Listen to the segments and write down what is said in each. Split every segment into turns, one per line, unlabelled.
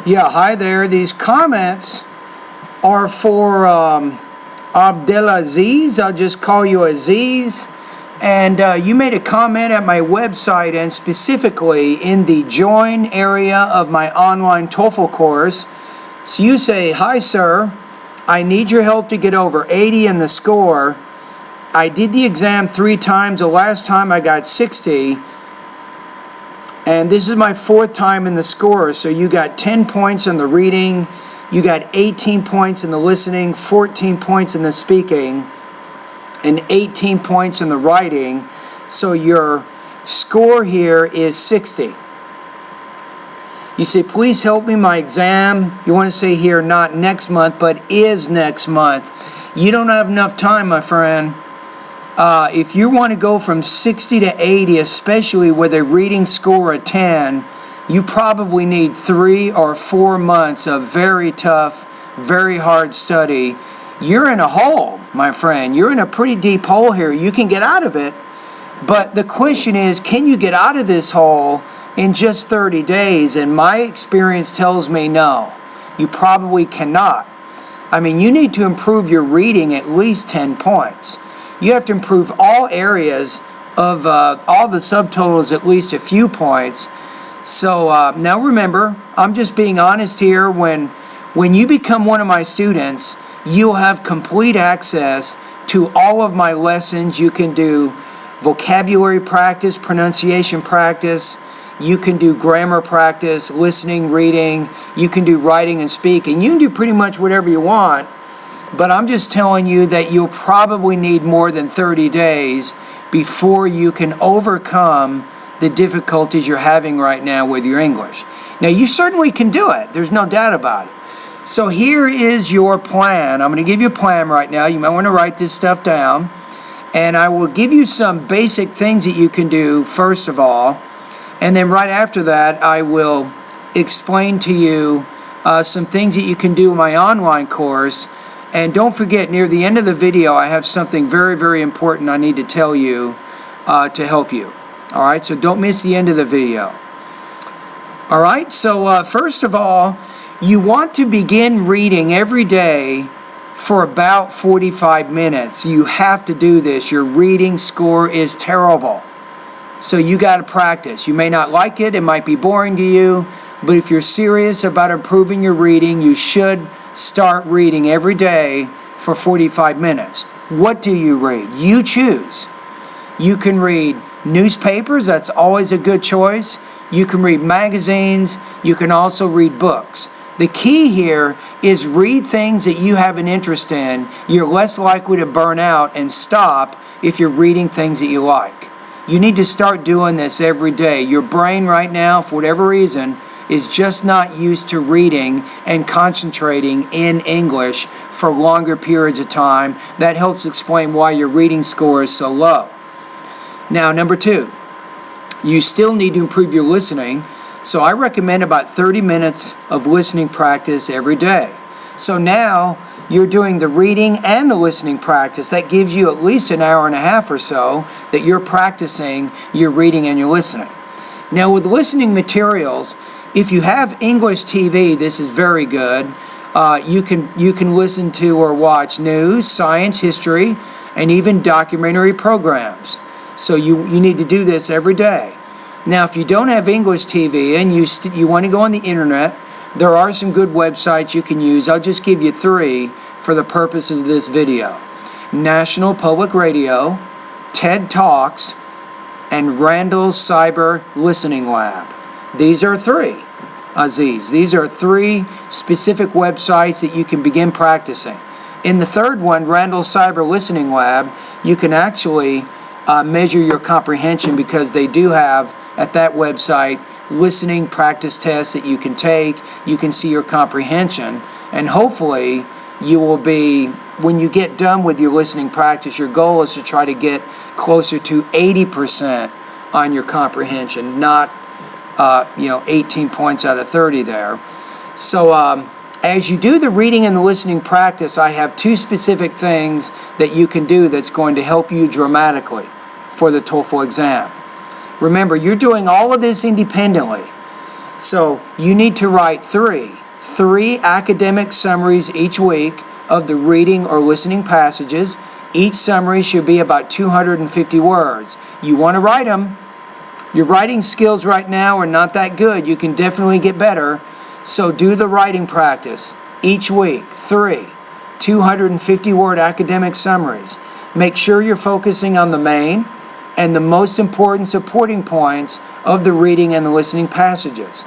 Yeah, hi there. These comments are for Aziz. I'll just call you Aziz. And you made a comment at my website, and specifically in the join area of my online TOEFL course. So you say, "Hi sir, I need your help to get over 80 in the score. I did the exam 3 times. The last time I got 60. And this is my 4th time in the score." So you got 10 points in the reading, you got 18 points in the listening, 14 points in the speaking, and 18 points in the writing. So your score here is 60. You say, "Please help me, my exam." You want to say here, not next month, but is next month. You don't have enough time, my friend. If you want to go from 60 to 80, especially with a reading score of 10, you probably need 3 or 4 months of very tough, very hard study. You're in a hole, my friend. You're in a pretty deep hole here. You can get out of it, but the question is, can you get out of this hole in just 30 days? And my experience tells me no. You probably cannot. I mean, you need to improve your reading at least 10 points. You have to improve all areas of all the subtotals at least a few points. So now remember, I'm just being honest here. When you become one of my students, you'll have complete access to all of my lessons. You can do vocabulary practice, pronunciation practice. You can do grammar practice, listening, reading. You can do writing and speaking. You can do pretty much whatever you want. But I'm just telling you that you'll probably need more than 30 days before you can overcome the difficulties you're having right now with your English. Now, you certainly can do it. There's no doubt about it. So here is your plan. I'm going to give you a plan right now. You might want to write this stuff down. And I will give you some basic things that you can do, first of all. And then right after that, I will explain to you some things that you can do in my online course. And don't forget, near the end of the video, I have something very, very important I need to tell you to help you. All right, so don't miss the end of the video. All right, so first of all, you want to begin reading every day for about 45 minutes. You have to do this. Your reading score is terrible. So you got to practice. You may not like it. It might be boring to you. But if you're serious about improving your reading, you should start reading every day for 45 minutes. What do you read? You choose. You can read newspapers. That's always a good choice. You can read magazines. You can also read books. The key here is read things that you have an interest in. You're less likely to burn out and stop if you're reading things that you like. You need to start doing this every day. Your brain right now, for whatever reason, is just not used to reading and concentrating in English for longer periods of time. That helps explain why your reading score is so low. Now, number 2, you still need to improve your listening. So I recommend about 30 minutes of listening practice every day. So now you're doing the reading and the listening practice. That gives you at least an hour and a half or so that you're practicing your reading and your listening. Now, with listening materials, if you have English TV, this is very good. You can listen to or watch news, science, history, and even documentary programs. So you need to do this every day. Now, if you don't have English TV and you want to go on the internet, there are some good websites you can use. I'll just give you 3 for the purposes of this video. National Public Radio, TED Talks, and Randall's Cyber Listening Lab. These are 3. Aziz. These are 3 specific websites that you can begin practicing. In the 3rd one, Randall's Cyber Listening Lab, you can actually measure your comprehension because they do have at that website listening practice tests that you can take. You can see your comprehension, and hopefully you will be, when you get done with your listening practice, your goal is to try to get closer to 80% on your comprehension, not 18 points out of 30 there. So as you do the reading and the listening practice, I have 2 specific things that you can do that's going to help you dramatically for the TOEFL exam. Remember, you're doing all of this independently. So you need to write three academic summaries each week of the reading or listening passages. Each summary should be about 250 words. You want to write them. Your writing skills right now are not that good. You can definitely get better. So do the writing practice each week. 3 250-word academic summaries. Make sure you're focusing on the main and the most important supporting points of the reading and the listening passages.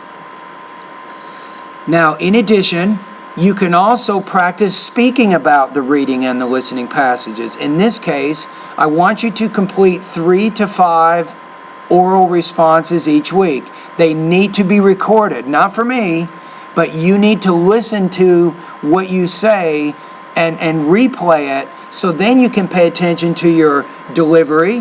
Now, in addition, you can also practice speaking about the reading and the listening passages. In this case, I want you to complete 3 to 5 oral responses each week. They need to be recorded, not for me, but you need to listen to what you say and replay it, so then you can pay attention to your delivery,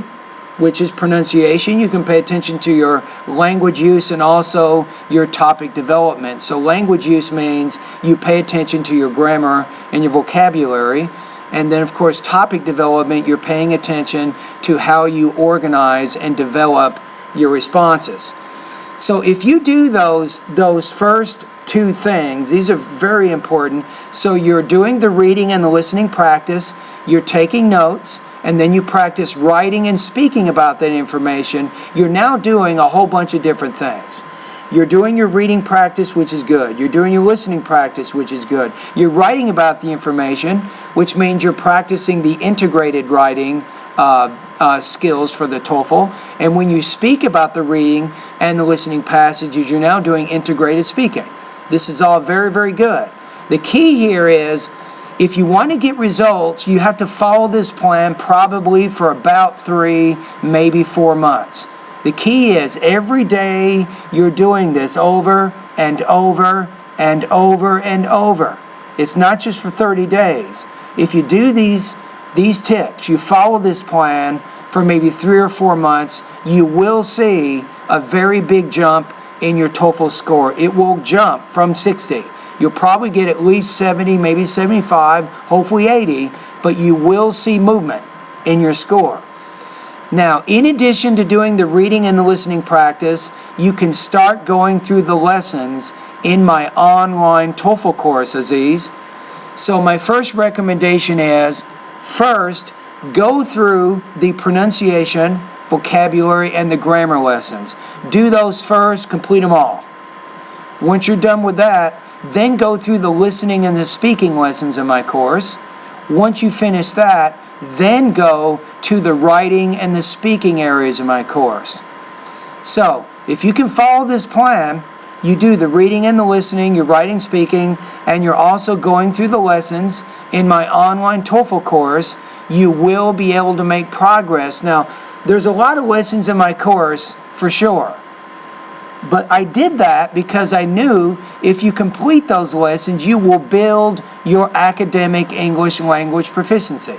which is pronunciation. You can pay attention to your language use and also your topic development. So language use means you pay attention to your grammar and your vocabulary. And then, of course, topic development, you're paying attention to how you organize and develop your responses. So if you do those first 2 things, these are very important. So you're doing the reading and the listening practice, you're taking notes, and then you practice writing and speaking about that information. You're now doing a whole bunch of different things. You're doing your reading practice, which is good. You're doing your listening practice, which is good. You're writing about the information, which means you're practicing the integrated writing skills for the TOEFL. And when you speak about the reading and the listening passages, you're now doing integrated speaking. This is all very, very good. The key here is, if you want to get results, you have to follow this plan probably for about 3, maybe 4 months. The key is every day you're doing this over and over and over and over. It's not just for 30 days. If you do these tips, you follow this plan for maybe 3 or 4 months, you will see a very big jump in your TOEFL score. It will jump from 60. You'll probably get at least 70, maybe 75, hopefully 80, but you will see movement in your score. Now, in addition to doing the reading and the listening practice, you can start going through the lessons in my online TOEFL course, Aziz. So my first recommendation is, first, go through the pronunciation, vocabulary, and the grammar lessons. Do those first, complete them all. Once you're done with that, then go through the listening and the speaking lessons in my course. Once you finish that, then go to the writing and the speaking areas of my course. So, if you can follow this plan, you do the reading and the listening, your writing, speaking, and you're also going through the lessons in my online TOEFL course, you will be able to make progress. Now, there's a lot of lessons in my course, for sure. But I did that because I knew if you complete those lessons, you will build your academic English language proficiency.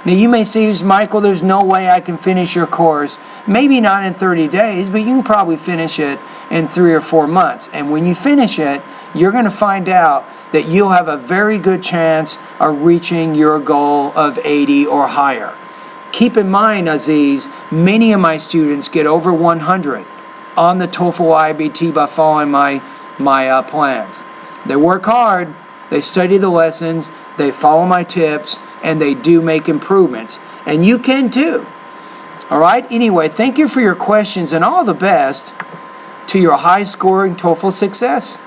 Now you may say, Michael, there's no way I can finish your course. Maybe not in 30 days, but you can probably finish it in 3 or 4 months. And when you finish it, you're going to find out that you'll have a very good chance of reaching your goal of 80 or higher. Keep in mind, Aziz, many of my students get over 100 on the TOEFL IBT by following my plans. They work hard, they study the lessons, they follow my tips, and they do make improvements. And you can too. All right? Anyway, thank you for your questions and all the best to your high-scoring TOEFL success.